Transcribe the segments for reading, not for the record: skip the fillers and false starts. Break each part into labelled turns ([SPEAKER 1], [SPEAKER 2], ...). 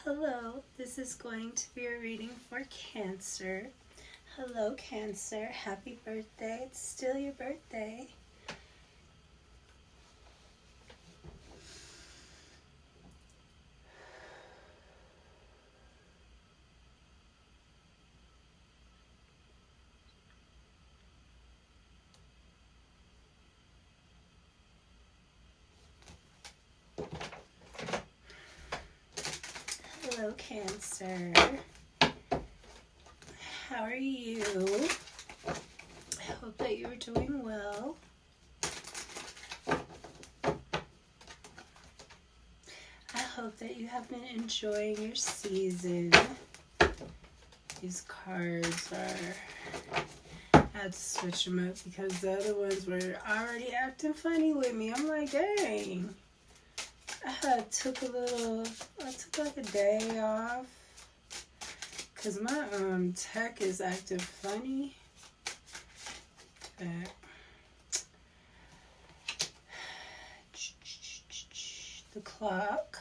[SPEAKER 1] Hello, this is going to be a reading for Cancer. Hello, Cancer. Happy birthday. It's still your birthday. Hello, Cancer. How are you? I hope that you're doing well. I hope that you have been enjoying your season. These cards I had to switch them up because the other ones were already acting funny with me. I'm like, dang. I took like a day off because my tech is acting funny. The clock.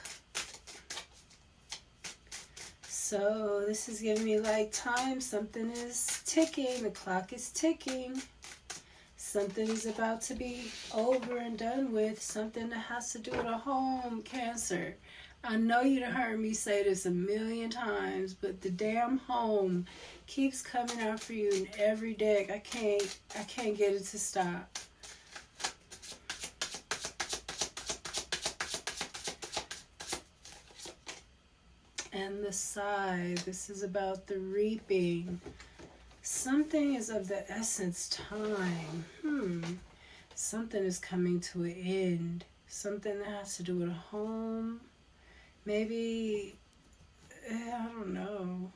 [SPEAKER 1] So this is giving me like time. Something is ticking. The clock is ticking. Something is about to be over and done with. Something that has to do with a home, Cancer. I know you done heard me say this a million times, but the damn home keeps coming out for you in every deck. I can't get it to stop. And the scythe. This is about the reaping. Something is of the essence time. Something is coming to an end. Something that has to do with a home. Maybe, I don't know.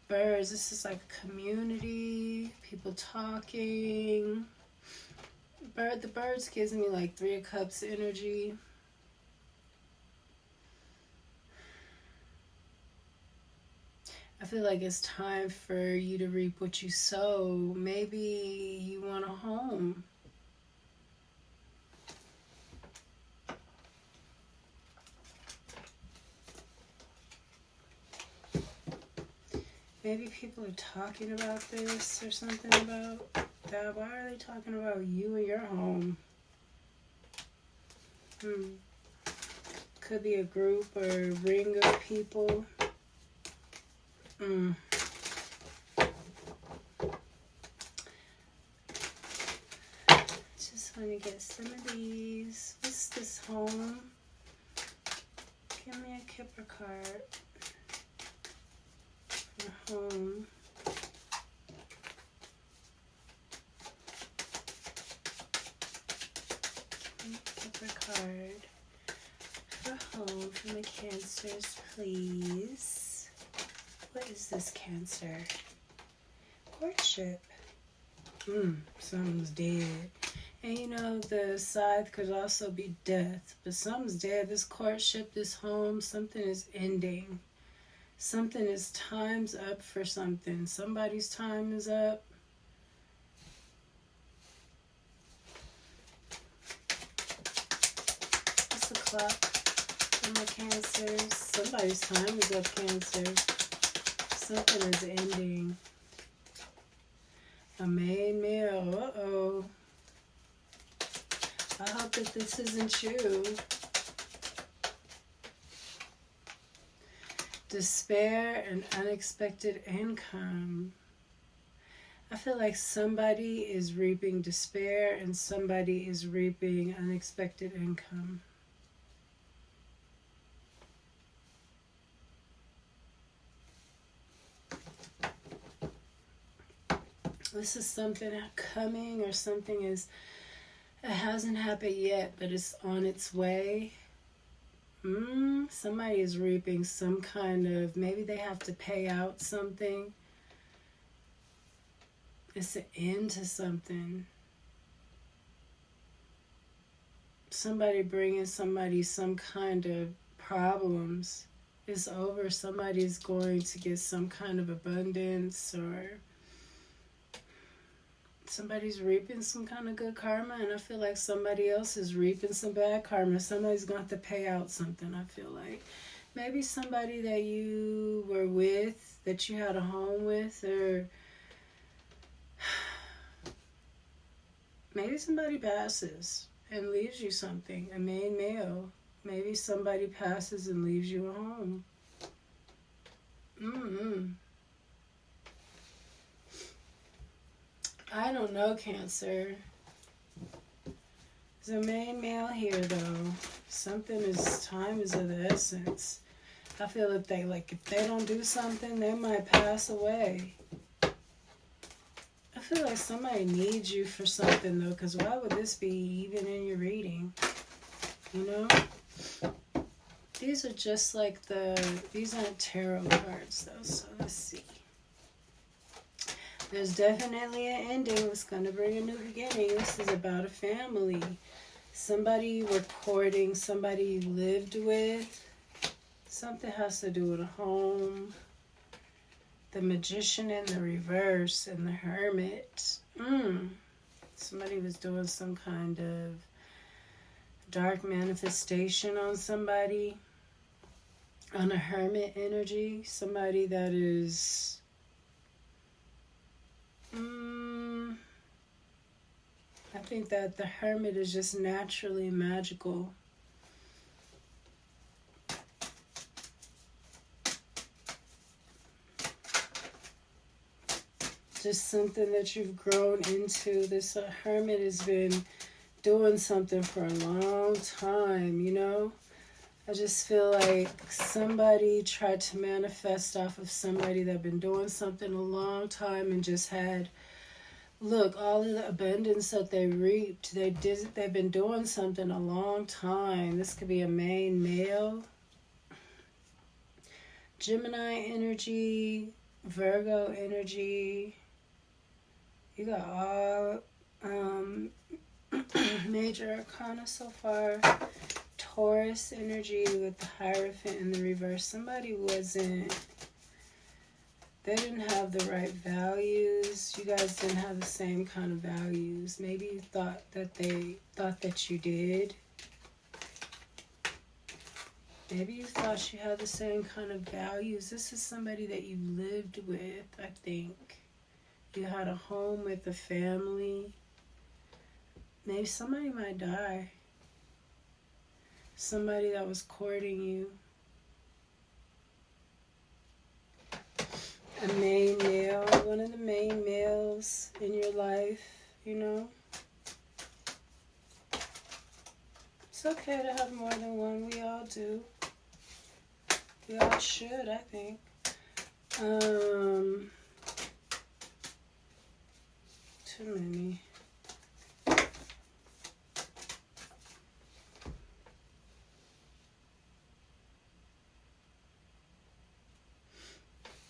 [SPEAKER 1] Birds, this is like a community. People talking. The birds gives me like 3 of Cups energy. I feel like it's time for you to reap what you sow. Maybe you want a home. Maybe people are talking about this or something about that. Why are they talking about you and your home? Could be a group or a ring of people. Just want to get some of these. What's this home? Give me a Kipper card. For home. Kipper card. For home for my Cancers, please. What is this, Cancer? Courtship. Someone's dead. And you know, the scythe could also be death. But someone's dead. This courtship, this home, something is ending. Something is time's up for something. Somebody's time is up. What's the clock for my Cancers? Somebody's time is up, Cancer. Something is ending. A main meal. Uh-oh. I hope that this isn't you. Despair and unexpected income. I feel like somebody is reaping despair and somebody is reaping unexpected income. This is something coming, or something it hasn't happened yet, but it's on its way. Somebody is reaping some kind of, maybe they have to pay out something. It's an end to something. Somebody bringing somebody some kind of problems. It's over. Somebody's going to get some kind of abundance, or somebody's reaping some kind of good karma, and I feel like somebody else is reaping some bad karma. Somebody's going to have to pay out something, I feel like. Maybe somebody that you were with, that you had a home with, or maybe somebody passes and leaves you something, a main male. Maybe somebody passes and leaves you a home. I don't know, Cancer. There's a main male here, though. Time is of the essence. I feel if they don't do something, they might pass away. I feel like somebody needs you for something, though, because why would this be even in your reading? You know? These are just like these aren't tarot cards, though, so let's see. There's definitely an ending. It's going to bring a new beginning. This is about a family. Somebody you were courting, somebody you lived with. Something has to do with a home. The Magician in the reverse and the Hermit. Somebody was doing some kind of dark manifestation on somebody. On a Hermit energy. Somebody that is... I think that the Hermit is just naturally magical. Just something that you've grown into. This Hermit has been doing something for a long time, you know? I just feel like somebody tried to manifest off of somebody that been doing something a long time and just had, look, all of the abundance that they reaped, they've been doing something a long time. This could be a main male. Gemini energy, Virgo energy. You got all Major Arcana so far. Taurus energy with the Hierophant in the reverse. Somebody they didn't have the right values. You guys didn't have the same kind of values. Maybe you thought that they thought that you did. Maybe you thought you had the same kind of values. This is somebody that you lived with, I think. You had a home with a family. Maybe somebody might die. Somebody that was courting you. A main male, one of the main males in your life, you know. It's okay to have more than one. We all do. We all should, I think. Too many.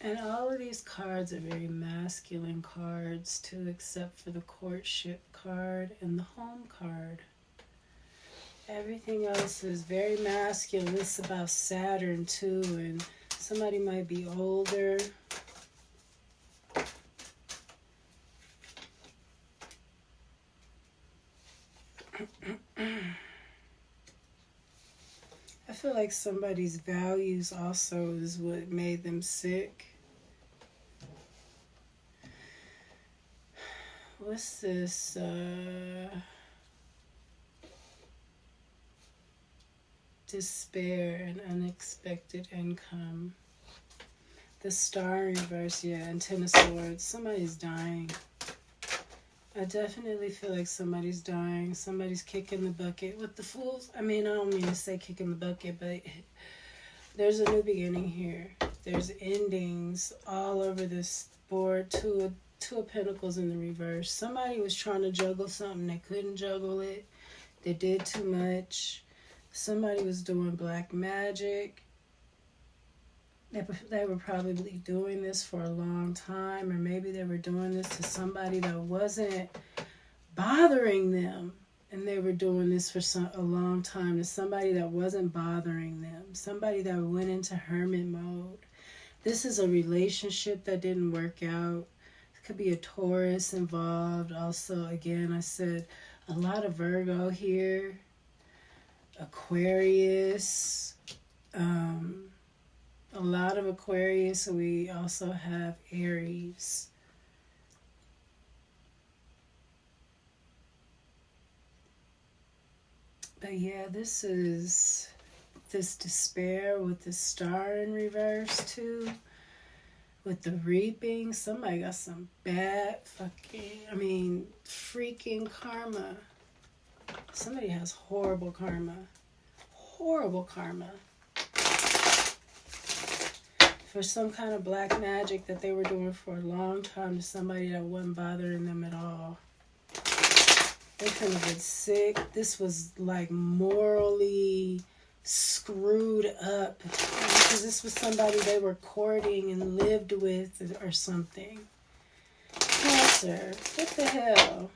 [SPEAKER 1] And all of these cards are very masculine cards too, except for the courtship card and the home card. Everything else is very masculine. It's about Saturn too, and somebody might be older. I feel like somebody's values also is what made them sick. What's this? Despair and unexpected income. The Star in reverse, yeah, and Ten of Swords. Somebody's dying. I definitely feel like somebody's dying. Somebody's kicking the bucket with the Fools. I mean, I don't mean to say kicking the bucket, but there's a new beginning here. There's endings all over this board. Two of Pentacles in the reverse. Somebody was trying to juggle something. They couldn't juggle it. They did too much. Somebody was doing black magic. They were probably doing this for a long time, or maybe they were doing this to somebody that wasn't bothering them, and they were doing this for a long time to somebody that wasn't bothering them, somebody that went into hermit mode. This is a relationship that didn't work out. It could be a Taurus involved. Also, again, I said a lot of Virgo here, Aquarius, a lot of Aquarius, so we also have Aries. But yeah, this is this despair with the star in reverse too. With the reaping, somebody got some bad freaking karma. Somebody has horrible karma. Horrible karma. For some kind of black magic that they were doing for a long time to somebody that wasn't bothering them at all. They could have been sick. This was like morally screwed up because this was somebody they were courting and lived with or something. Cancer, what the hell?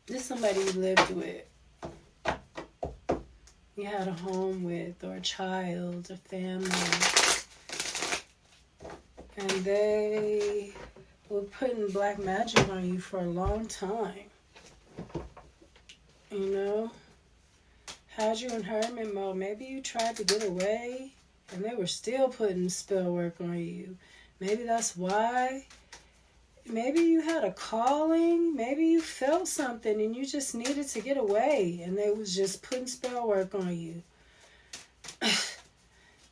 [SPEAKER 1] This is somebody you lived with. You had a home with, or a child, a family. And they were putting black magic on you for a long time. You know? Had you in hermit mode. Maybe you tried to get away and they were still putting spell work on you. Maybe that's why. Maybe you had a calling. Maybe you felt something and you just needed to get away and they was just putting spell work on you.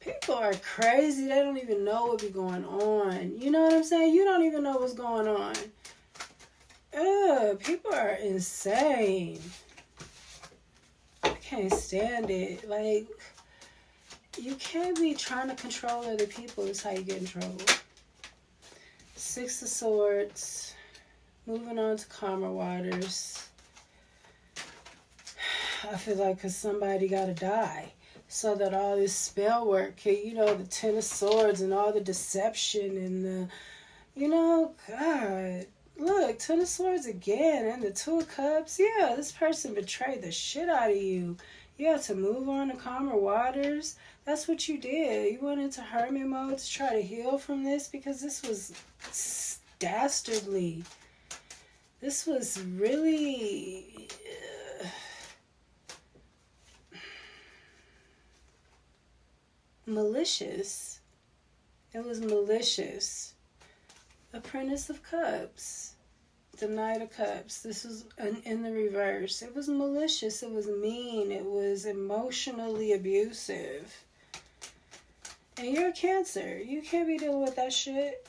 [SPEAKER 1] People are crazy. They don't even know what be going on. You know what I'm saying? You don't even know what's going on. People are insane. I can't stand it. Like, you can't be trying to control other people. That's how you get in trouble. Six of Swords. Moving on to calmer waters. I feel like because somebody got to die. So that all this spell work, you know, the Ten of Swords and all the deception and the, you know, God. Look, Ten of Swords again and the Two of Cups. Yeah, this person betrayed the shit out of you. You had to move on to calmer waters. That's what you did. You went into hermit mode to try to heal from this because this was dastardly. This was really... malicious. It was malicious. Apprentice of Cups. The Knight of Cups. This was in the reverse. It was malicious. It was mean. It was emotionally abusive. And you're a Cancer. You can't be dealing with that shit.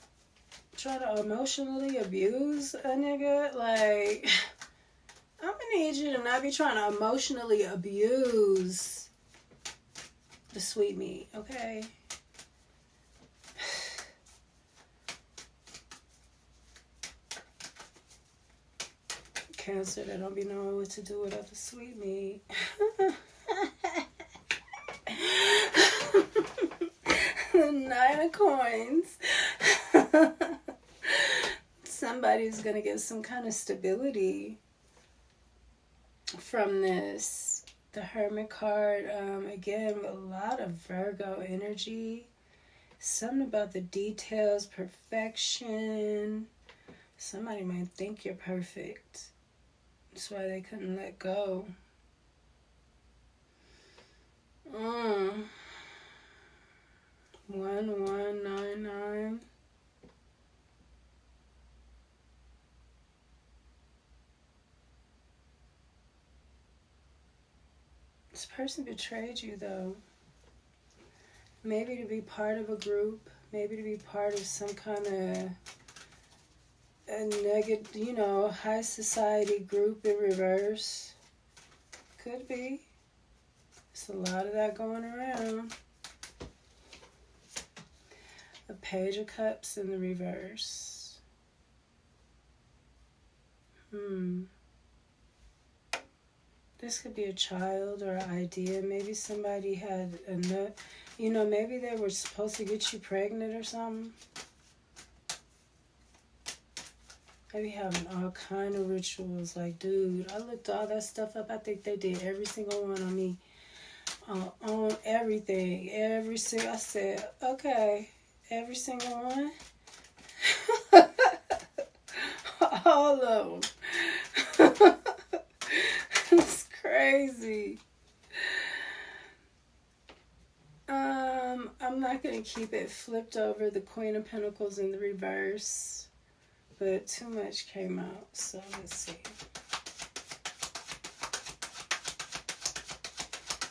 [SPEAKER 1] Trying to emotionally abuse a nigga. Like, I'm gonna need you to not be trying to emotionally abuse the sweet meat, okay? Cancer that don't be knowing what to do without the sweet meat. The Nine of Coins. Somebody's gonna get some kind of stability from this. The Hermit card, again, a lot of Virgo energy. Something about the details, perfection. Somebody might think you're perfect. That's why they couldn't let go. 1199. This person betrayed you, though. Maybe to be part of a group. Maybe to be part of some kind of a negative, you know, high society group in reverse. Could be. There's a lot of that going around. A Page of Cups in the reverse. This could be a child or an idea. Maybe somebody had enough, you know, maybe they were supposed to get you pregnant or something. Maybe having all kind of rituals. Like, dude, I looked all that stuff up. I think they did every single one on me. On everything. I said, okay, every single one. All of them. crazy. I'm not going to keep it flipped over. The Queen of Pentacles in the reverse. But too much came out. So let's see.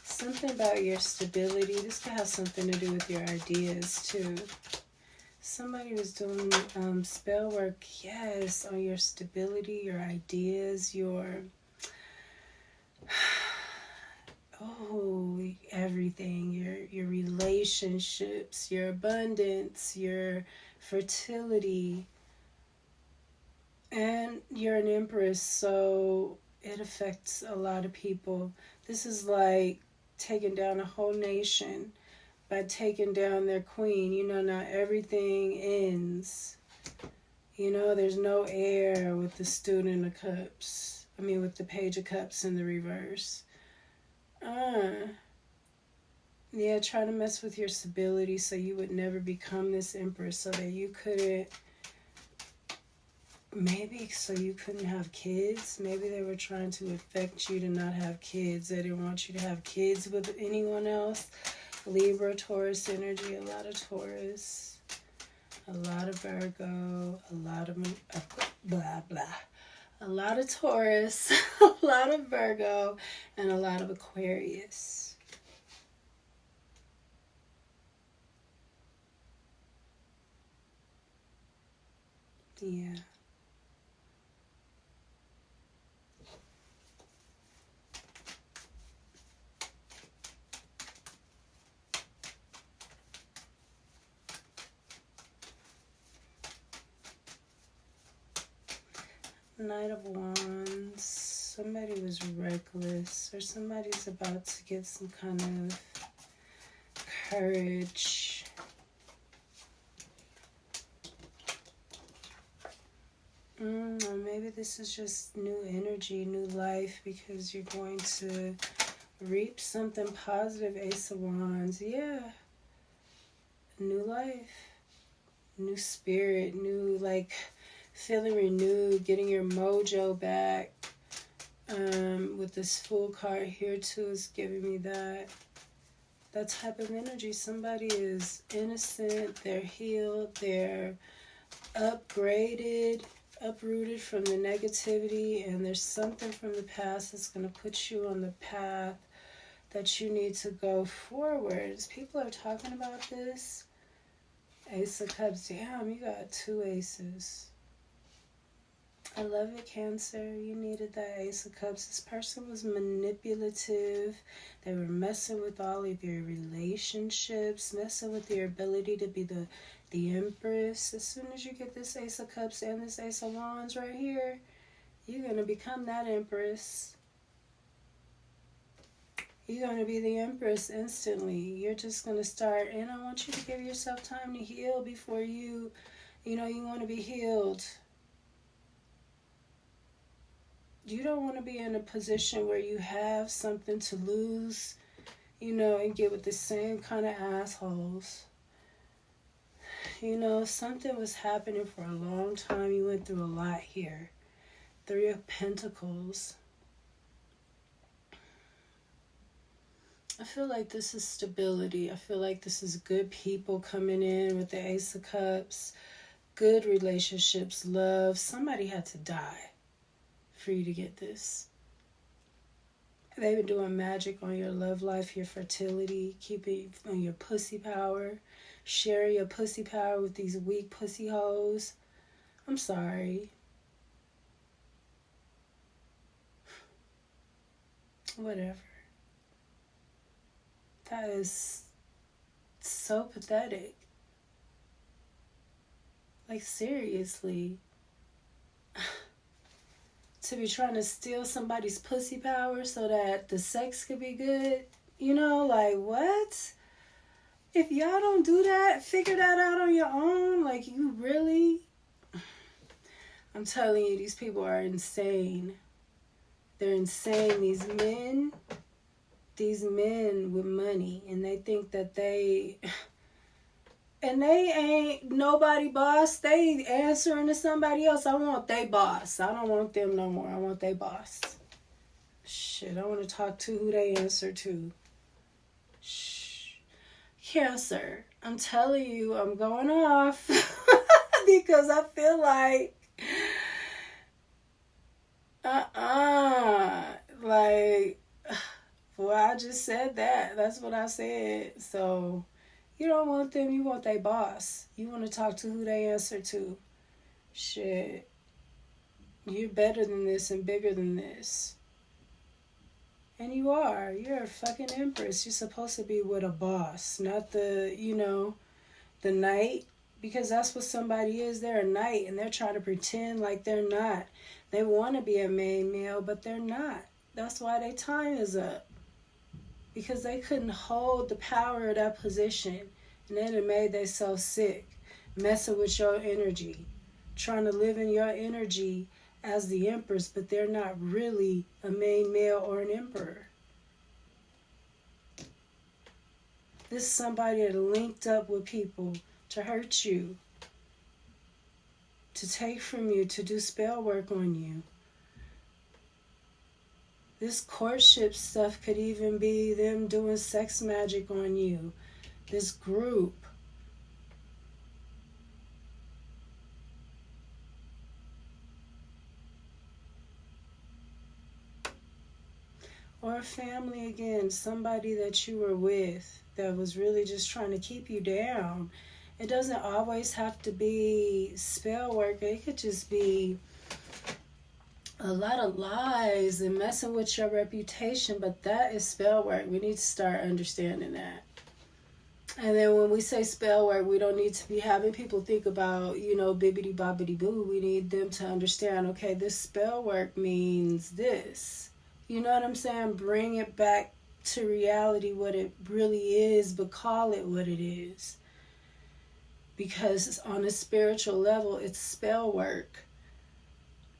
[SPEAKER 1] Something about your stability. This could have something to do with your ideas too. Somebody was doing spell work, yes, on your stability, your ideas, your everything, your relationships, your abundance, your fertility. And you're an Empress, so it affects a lot of people. This is like taking down a whole nation by taking down their queen. You know, not everything ends. You know, there's no air with the Student of Cups. I mean, with the Page of Cups in the reverse. Yeah, try to mess with your stability so you would never become this Empress, so that you couldn't, maybe so you couldn't have kids. Maybe they were trying to affect you to not have kids. They didn't want you to have kids with anyone else. Libra, Taurus energy, a lot of Taurus, a lot of Virgo, a lot of blah, blah. A lot of Taurus, a lot of Virgo, and a lot of Aquarius. Yeah. Knight of Wands. Somebody was reckless, or somebody's about to get some kind of courage. Or maybe this is just new energy, new life, because you're going to reap something positive. Ace of Wands. Yeah. New life. New spirit. New, like, feeling renewed. Getting your mojo back. With this Fool card here, too, is giving me that type of energy. Somebody is innocent. They're healed. They're upgraded. Uprooted from the negativity, and there's something from the past that's going to put you on the path that you need to go forwards. People are talking about this. Ace of Cups. Damn, you got 2 aces. I love it, Cancer. You needed that Ace of Cups. This person was manipulative. They were messing with all of your relationships, messing with your ability to be the Empress. As soon as you get this Ace of Cups and this Ace of Wands right here, you're going to become that Empress. You're going to be the Empress instantly. You're just going to start, and I want you to give yourself time to heal before you want to be healed. You don't want to be in a position where you have something to lose, and get with the same kind of assholes. Something was happening for a long time. You went through a lot here. 3 of Pentacles. I feel like this is stability. I feel like this is good people coming in with the Ace of Cups. Good relationships, love. Somebody had to die for you to get this. They've been doing magic on your love life, your fertility, keeping on your pussy power, sharing your pussy power with these weak pussy hoes. I'm sorry. Whatever. That is so pathetic. Like, seriously. To be trying to steal somebody's pussy power so that the sex could be good. Like, what? If y'all don't do that, figure that out on your own. Like, you really... I'm telling you, these people are insane. They're insane. These men with money, and they think that they... And they ain't nobody boss. They answering to somebody else. I want they boss. I don't want them no more. I want they boss. Shit, I want to talk to who they answer to. Shh. Cancer, I'm telling you, I'm going off because I feel like, like, well, I just said that. That's what I said. So, you don't want them, you want their boss. You want to talk to who they answer to. Shit. You're better than this and bigger than this. And you are. You're a fucking empress. You're supposed to be with a boss, not the, the knight. Because that's what somebody is. They're a knight and they're trying to pretend like they're not. They want to be a main male, but they're not. That's why their time is up. Because they couldn't hold the power of that position. And then it made themselves sick. Messing with your energy. Trying to live in your energy as the empress, but they're not really a main male or an emperor. This is somebody that linked up with people to hurt you, to take from you, to do spell work on you. This courtship stuff could even be them doing sex magic on you. This group. Or a family again, somebody that you were with that was really just trying to keep you down. It doesn't always have to be spell work. It could just be a lot of lies and messing with your reputation, but that is spell work. We need to start understanding that. And then when we say spell work, we don't need to be having people think about, bibbidi bobbidi boo. We need them to understand, okay, this spell work means this. You know what I'm saying? Bring it back to reality, what it really is, but call it what it is. Because on a spiritual level, it's spell work.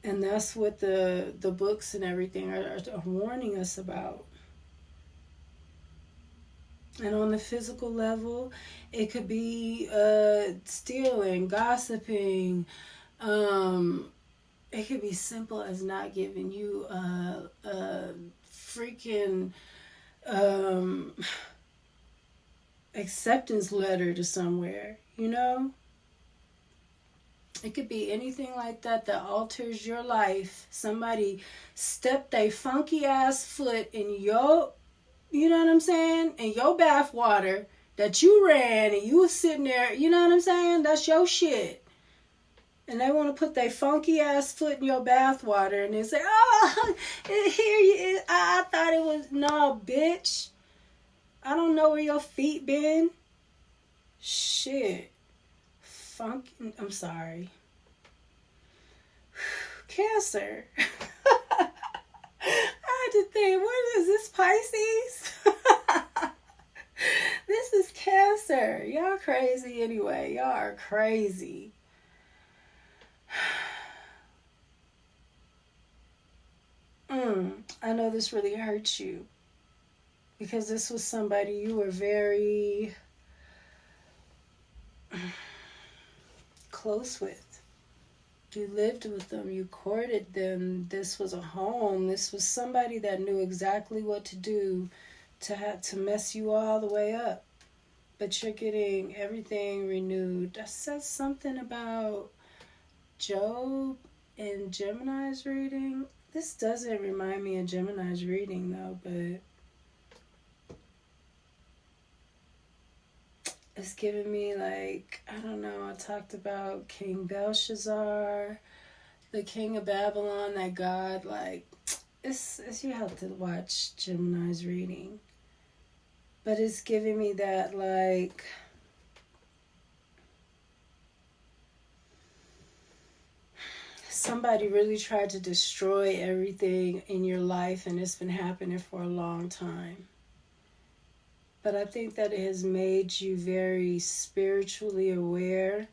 [SPEAKER 1] And that's what the books and everything are warning us about. And on the physical level, it could be stealing, gossiping, it could be simple as not giving you a freaking acceptance letter to somewhere, It could be anything like that alters your life. Somebody stepped a funky ass foot in your, you know what I'm saying? In your bath water that you ran and you was sitting there, you know what I'm saying? That's your shit. And they want to put their funky ass foot in your bath water and they say, oh, here you is. I thought it was, no, bitch. I don't know where your feet been. Shit. Funky, I'm sorry. Cancer. I had to think, what is this, Pisces? This is Cancer. Y'all crazy anyway. Y'all are crazy. I know this really hurts you because this was somebody you were very close with. You lived with them, you courted them. This was a home. This was somebody that knew exactly what to do to mess you all the way up. But you're getting everything renewed. That says something about Job and Gemini's reading. This doesn't remind me of Gemini's reading though, but it's giving me like, I don't know, I talked about King Belshazzar, the king of Babylon, that god, like, it's you have to watch Gemini's reading. But it's giving me that like, somebody really tried to destroy everything in your life and it's been happening for a long time. But I think that it has made you very spiritually aware.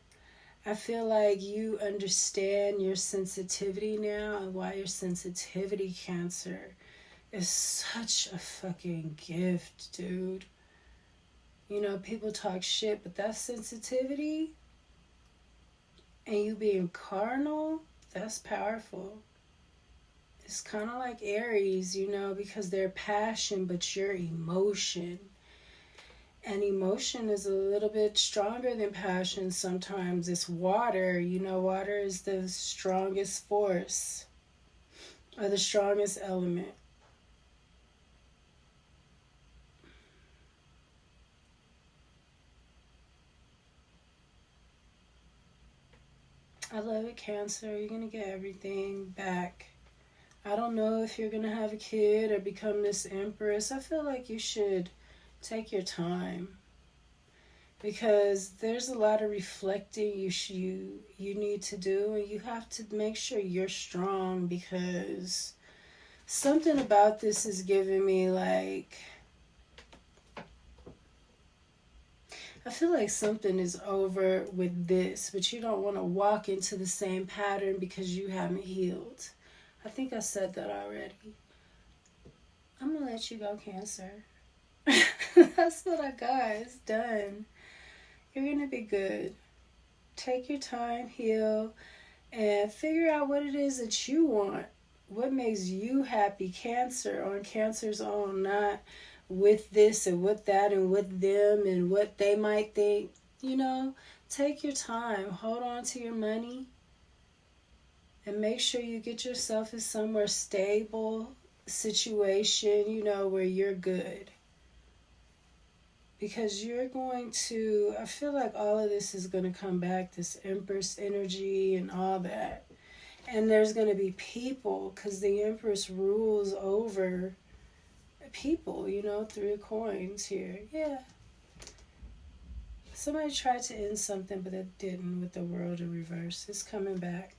[SPEAKER 1] I feel like you understand your sensitivity now and why your sensitivity, Cancer, is such a fucking gift, dude. People talk shit, but that sensitivity and you being carnal, that's powerful. It's kind of like Aries, you know, because they're passion, but you're emotion. And emotion is a little bit stronger than passion sometimes. It's water, you know, water is the strongest force, or the strongest element. I love it, Cancer. You're going to get everything back. I don't know if you're going to have a kid or become this Empress. I feel like you should take your time, because there's a lot of reflecting you need to do, and you have to make sure you're strong, because something about this is giving me like, I feel like something is over with this, but you don't want to walk into the same pattern because you haven't healed. I think I said that already. I'm going to let you go, Cancer. That's what I got. It's done. You're going to be good. Take your time, heal, and figure out what it is that you want. What makes you happy, Cancer, on Cancer's own, not with this and with that and with them and what they might think. You know, take your time. Hold on to your money. And make sure you get yourself in somewhere stable situation, you know, where you're good. Because you're going to, I feel like all of this is going to come back, this Empress energy and all that. And there's going to be people, because the Empress rules over people, you know, 3 of coins here. Yeah. Somebody tried to end something, but it didn't with the World in reverse. It's coming back.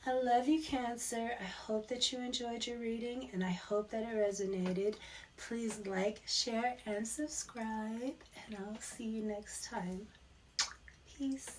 [SPEAKER 1] I love you, Cancer. I hope that you enjoyed your reading, and I hope that it resonated. Please like, share, and subscribe, and I'll see you next time. Peace.